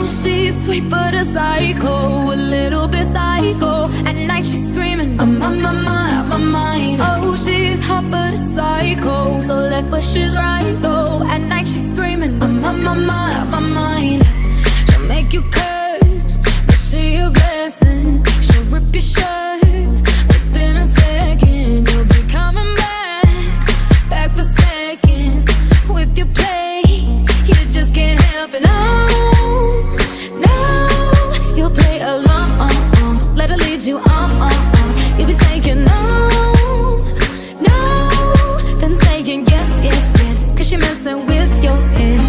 she's sweet but a psycho, a little bit psycho. At night she's screaming, I'm on my mind. Oh, she's hot but a psycho, so left but she's right though. At night she's screaming, I'm on my mind. She'll make you curse, but she a blessing. She'll rip your shirt within a second. You'll be coming back for seconds with your play. You just can't help it, no, no. You'll play along, let her lead you on. You'll be saying no, no, then saying yes, yes, yes, cause you're messing with your head.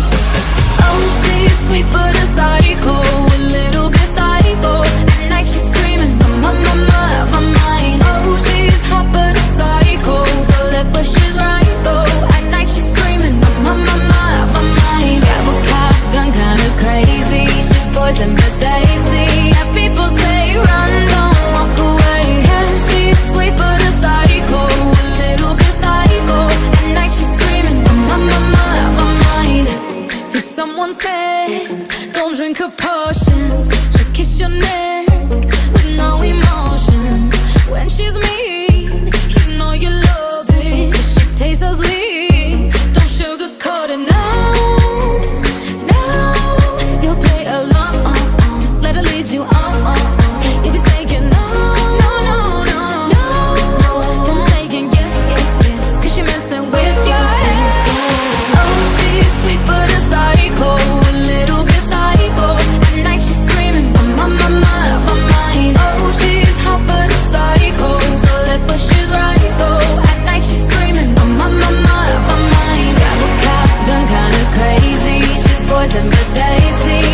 Oh, she's sweet but a psycho, a little bit psycho. At night she's screaming, I'm on my mind. Oh, she's hot but a psycho, so left but she's right though. At night she's screaming, I'm on my mind. Grab a cop, gun kinda crazy. She's poison but tasty. Yeah, people say run, don't walk away. Yeah, she's sweet but a psycho, a little bit psycho. At night she's screaming, I'm on my mind. So someone said, don't drink her potions. She'll kiss your neck with no emotion. When she's mean, you know you love it, cause she tastes so sweet. Don't sugarcoat it, no, no. You'll play along, let her lead you on. You'll be saying no, no, no, no, no, then saying yes, yes, yes, cause you're messing with your head. Oh, she's sweet but a psycho, a little bit psycho. At night she's screaming, I'm on my mind. Oh, she's hot but a psycho, so left but she's right though. At night she's screaming, I'm on my mind. Grab a cop, gun kinda crazy. She's poison but tasty.